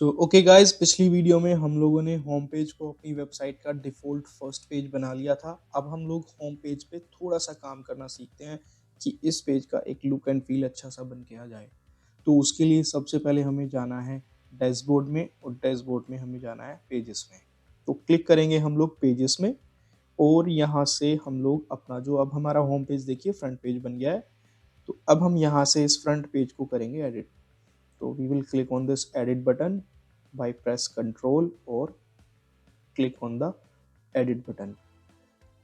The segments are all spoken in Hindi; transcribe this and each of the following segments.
ओके गाइस, पिछली वीडियो में हम लोगों ने होम पेज को अपनी वेबसाइट का डिफ़ॉल्ट फर्स्ट पेज बना लिया था। अब हम लोग होम पेज पे थोड़ा-सा काम करना सीखते हैं कि इस पेज का एक लुक एंड फ़ील अच्छा-सा बन के आ जाए। तो उसके लिए सबसे पहले हमें जाना है डैशबोर्ड में और डैशबोर्ड में हमें जाना है पेजेस में। तो क्लिक करेंगे हम लोग पेजेस में और यहाँ से हम लोग अपना जो अब हमारा होम पेज देखिए फ्रंट पेज बन गया है। तो अब हम यहाँ से इस फ्रंट पेज को करेंगे एडिट। तो we will click on this edit button by press control और click on the edit button।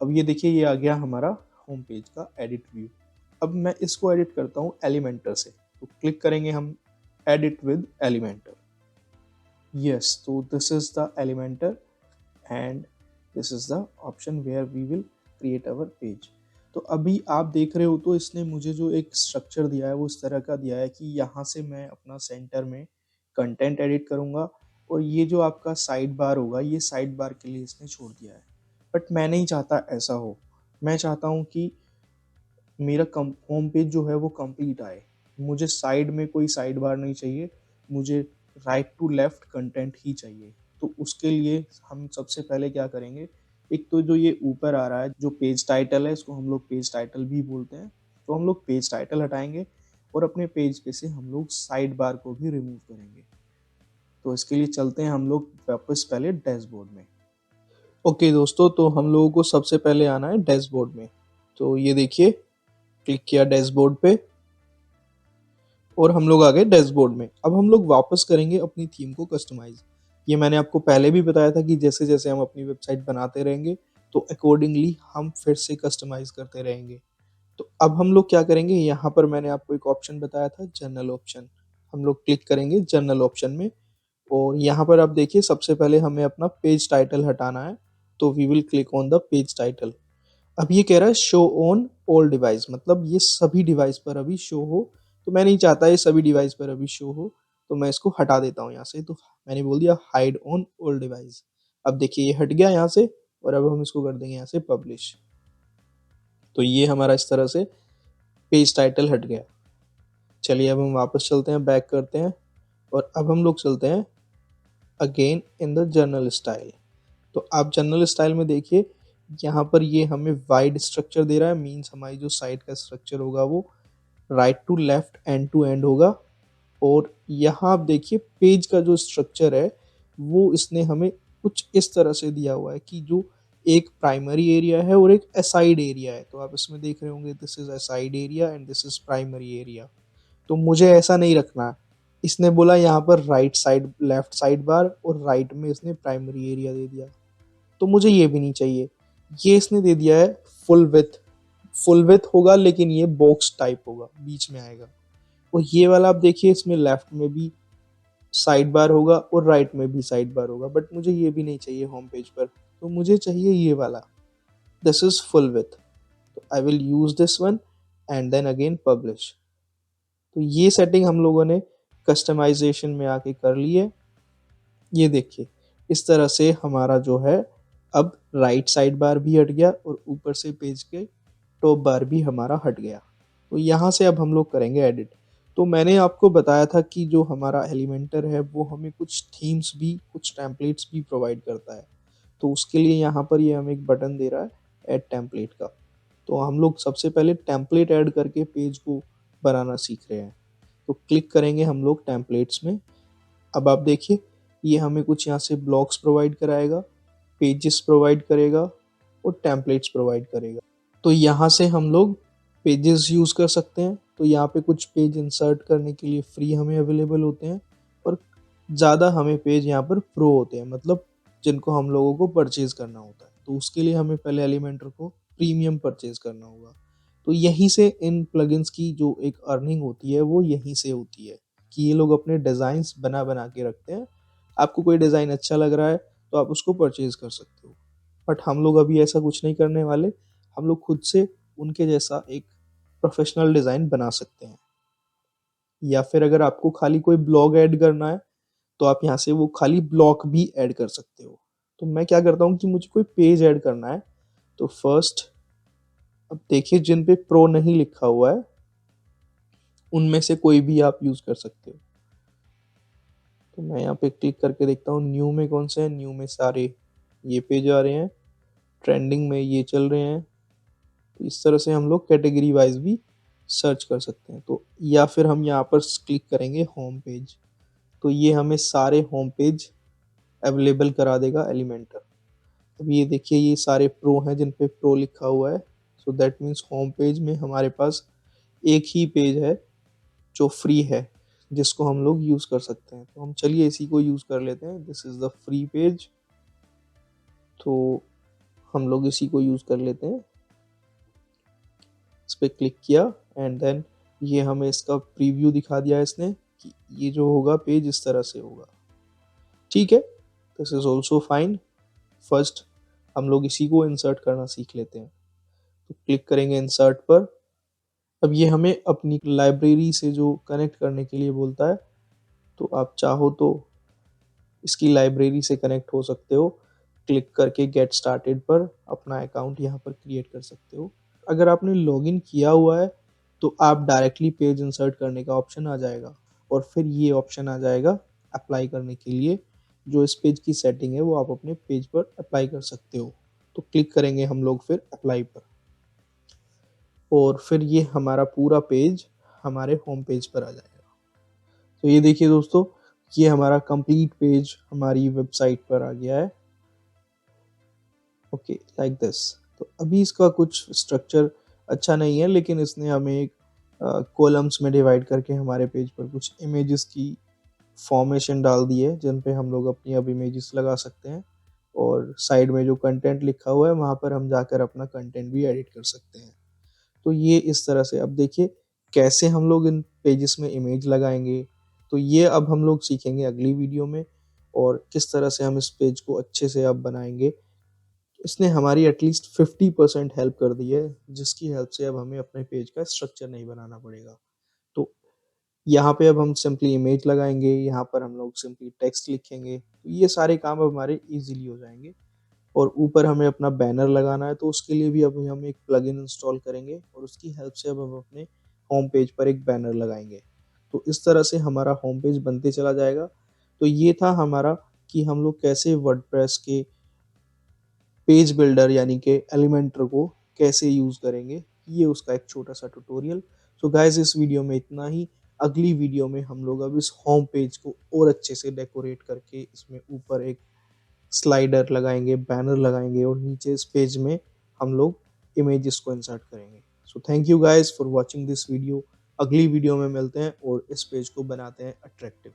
अब ये देखिए ये आ गया हमारा होम पेज का एडिट व्यू। अब मैं इसको एडिट करता हूँ एलिमेंटर से। तो क्लिक करेंगे हम एडिट विद एलिमेंटर। यस, तो this is the Elementor and this is the option where we will create our page. तो अभी आप देख रहे हो तो इसने मुझे जो एक स्ट्रक्चर दिया है वो इस तरह का दिया है कि यहाँ से मैं अपना सेंटर में कंटेंट एडिट करूँगा और ये जो आपका साइड बार होगा ये साइड बार के लिए इसने छोड़ दिया है। बट मैं नहीं चाहता ऐसा हो। मैं चाहता हूँ कि मेरा होम पेज जो है वो कंप्लीट आए। मुझे साइड में कोई साइड बार नहीं चाहिए, मुझे राइट टू लेफ्ट कंटेंट ही चाहिए। तो उसके लिए हम सबसे पहले क्या करेंगे, एक तो जो ये ऊपर आ रहा है जो पेज टाइटल है इसको हम लोग पेज टाइटल भी बोलते हैं। तो हम लोग पेज टाइटल हटाएंगे और अपने पेज पे से हम लोग साइड बार को भी रिमूव करेंगे। तो इसके लिए चलते हैं हम लोग वापस पहले डैशबोर्ड में। ओके दोस्तों, तो हम लोगों को सबसे पहले आना है डैशबोर्ड में। तो ये देखिए, क्लिक किया डैशबोर्ड पे और हम लोग आ गए डैशबोर्ड में। अब हम लोग वापस करेंगे अपनी थीम को कस्टमाइज। ये मैंने आपको पहले भी बताया था कि जैसे जैसे हम अपनी वेबसाइट बनाते रहेंगे तो अकॉर्डिंगली हम फिर से कस्टमाइज करते रहेंगे। तो अब हम लोग क्या करेंगे, यहाँ पर मैंने आपको एक ऑप्शन बताया था जनरल ऑप्शन। हम लोग क्लिक करेंगे जनरल ऑप्शन में और यहाँ पर आप देखिए सबसे पहले हमें अपना पेज टाइटल हटाना है। तो we will click on the page title. अब ये कह रहा है शो ऑन ऑल डिवाइस, मतलब ये सभी डिवाइस पर अभी शो हो। तो मैं नहीं चाहता ये सभी डिवाइस पर अभी शो हो, तो मैं इसको हटा देता हूँ यहाँ से। तो मैंने बोल दिया हाइड ऑन ऑल डिवाइस। अब देखिए ये हट गया यहाँ से और अब हम इसको कर देंगे यहाँ से पब्लिश। तो ये हमारा इस तरह से पेज टाइटल हट गया। चलिए अब हम वापस चलते हैं, बैक करते हैं और अब हम लोग चलते हैं again in the journal style. तो आप जनरल स्टाइल में देखिए यहाँ पर ये हमें वाइड स्ट्रक्चर दे रहा है, मीन्स हमारी जो साइट का स्ट्रक्चर होगा वो right to left end to end होगा। और यहाँ आप देखिए पेज का जो स्ट्रक्चर है वो इसने हमें कुछ इस तरह से दिया हुआ है कि जो एक प्राइमरी एरिया है और एक असाइड एरिया है। तो आप इसमें देख रहे होंगे this is aside area and this is primary area. तो मुझे ऐसा नहीं रखना है। इसने बोला यहाँ पर right side left side bar और राइट में इसने प्राइमरी एरिया दे दिया। तो मुझे ये भी नहीं चाहिए। ये इसने दे दिया है फुल विथ। फुल विथ होगा लेकिन ये बॉक्स टाइप होगा, बीच में आएगा। और ये वाला आप देखिए इसमें लेफ्ट में भी साइड बार होगा और राइट में भी साइड बार होगा, बट मुझे ये भी नहीं चाहिए होम पेज पर। तो मुझे चाहिए ये वाला, दिस इज फुल विथ। तो I will use this one and then again publish. तो ये सेटिंग हम लोगों ने कस्टमाइजेशन में आके कर ली है। ये देखिए इस तरह से हमारा जो है अब राइट साइड बार भी हट गया और ऊपर से पेज के टॉप बार भी हमारा हट गया। तो यहाँ से अब हम लोग करेंगे एडिट। तो मैंने आपको बताया था कि जो हमारा एलिमेंटर है वो हमें कुछ थीम्स भी कुछ टेम्पलेट्स भी प्रोवाइड करता है। तो उसके लिए यहाँ पर ये हमें एक बटन दे रहा है ऐड टेम्पलेट का। तो हम लोग सबसे पहले टेम्पलेट ऐड करके पेज को बनाना सीख रहे हैं। तो क्लिक करेंगे हम लोग टेम्पलेट्स में। अब आप देखिए ये हमें कुछ यहाँ से ब्लॉक्स प्रोवाइड कराएगा, पेजेस प्रोवाइड करेगा और टेम्पलेट्स प्रोवाइड करेगा। तो यहाँ से हम लोग पेजेस यूज़ कर सकते हैं। तो यहाँ पे कुछ पेज इंसर्ट करने के लिए फ्री हमें अवेलेबल होते हैं और ज़्यादा हमें पेज यहाँ पर प्रो होते हैं, मतलब जिनको हम लोगों को परचेज करना होता है। तो उसके लिए हमें पहले एलिमेंटर को प्रीमियम परचेज करना होगा। तो यहीं से इन प्लगइन्स की जो एक अर्निंग होती है वो यहीं से होती है कि ये लोग अपने डिज़ाइंस बना बना के रखते हैं। आपको कोई डिज़ाइन अच्छा लग रहा है तो आप उसको परचेज कर सकते हो। बट हम लोग अभी ऐसा कुछ नहीं करने वाले। हम लोग खुद से उनके जैसा एक प्रोफेशनल डिज़ाइन बना सकते हैं। या फिर अगर आपको खाली कोई ब्लॉग ऐड करना है तो आप यहाँ से वो खाली ब्लॉक भी ऐड कर सकते हो। तो मैं क्या करता हूँ कि मुझे कोई पेज ऐड करना है। तो फर्स्ट अब देखिए जिन पे प्रो नहीं लिखा हुआ है उनमें से कोई भी आप यूज़ कर सकते हो। तो मैं यहाँ पे क्लिक करके देखता हूँ न्यू में कौन से हैं। न्यू में सारे ये पेज आ रहे हैं, ट्रेंडिंग में ये चल रहे हैं। तो इस तरह से हम लोग कैटेगरी वाइज भी सर्च कर सकते हैं। तो या फिर हम यहाँ पर क्लिक करेंगे होम पेज, तो ये हमें सारे होम पेज अवेलेबल करा देगा एलिमेंटर। अब ये देखिए ये सारे प्रो हैं जिन पे प्रो लिखा हुआ है। So that means home page में हमारे पास एक ही पेज है जो फ्री है, जिसको हम लोग यूज़ कर सकते हैं। तो हम चलिए इसी को यूज़ कर लेते हैं। This is the free page, तो हम लोग इसी को यूज़ कर लेते हैं। इस पर क्लिक किया एंड देन ये हमें इसका प्रीव्यू दिखा दिया है इसने कि ये जो होगा पेज इस तरह से होगा। ठीक है, this is also fine. First हम लोग इसी को इंसर्ट करना सीख लेते हैं। तो क्लिक करेंगे इंसर्ट पर। अब ये हमें अपनी लाइब्रेरी से जो कनेक्ट करने के लिए बोलता है, तो आप चाहो तो इसकी लाइब्रेरी से कनेक्ट हो सकते हो। क्लिक करके गेट स्टार्टेड पर अपना अकाउंट यहाँ पर क्रिएट कर सकते हो। अगर आपने लॉगिन किया हुआ है तो आप डायरेक्टली पेज इंसर्ट करने का ऑप्शन आ जाएगा और फिर ये ऑप्शन आ जाएगा अप्लाई करने के लिए। जो इस पेज की सेटिंग है वो आप अपने पेज पर अप्लाई कर सकते हो। तो क्लिक करेंगे हम लोग फिर अप्लाई पर, और फिर ये हमारा पूरा पेज हमारे होम पेज पर आ जाएगा। तो ये देखिए दोस्तों, ये हमारा कंप्लीट पेज हमारी वेबसाइट पर आ गया है। Okay, like this. तो अभी इसका कुछ स्ट्रक्चर अच्छा नहीं है, लेकिन इसने हमें एक कॉलम्स में डिवाइड करके हमारे पेज पर कुछ इमेजेस की फॉर्मेशन डाल दी है, जिन पे हम लोग अपनी अब इमेजेस लगा सकते हैं। और साइड में जो कंटेंट लिखा हुआ है वहाँ पर हम जाकर अपना कंटेंट भी एडिट कर सकते हैं। तो ये इस तरह से। अब देखिए कैसे हम लोग इन पेजेस में इमेज लगाएंगे, तो ये अब हम लोग सीखेंगे अगली वीडियो में। और किस तरह से हम इस पेज को अच्छे से अब बनाएंगे। इसने हमारी एटलीस्ट 50% हेल्प कर दी है, जिसकी हेल्प से अब हमें अपने पेज का स्ट्रक्चर नहीं बनाना पड़ेगा। तो यहाँ पे अब हम सिंपली इमेज लगाएंगे, यहाँ पर हम लोग सिंपली टेक्स्ट लिखेंगे, तो ये सारे काम अब हमारे इजीली हो जाएंगे। और ऊपर हमें अपना बैनर लगाना है, तो उसके लिए भी अब हम एक प्लगइन इंस्टॉल करेंगे और उसकी हेल्प से अब हम अपने होम पेज पर एक बैनर लगाएंगे। तो इस तरह से हमारा होम पेज बनते चला जाएगा। तो ये था हमारा कि हम लोग कैसे वर्डप्रेस के पेज बिल्डर यानी कि एलिमेंटर को कैसे यूज़ करेंगे, ये उसका एक छोटा सा ट्यूटोरियल। सो गाइस इस वीडियो में इतना ही। अगली वीडियो में हम लोग अब इस होम पेज को और अच्छे से डेकोरेट करके इसमें ऊपर एक स्लाइडर लगाएंगे, बैनर लगाएंगे और नीचे इस पेज में हम लोग इमेजेस को इंसर्ट करेंगे। So thank you guys for watching this video. अगली वीडियो में मिलते हैं और इस पेज को बनाते हैं अट्रैक्टिव।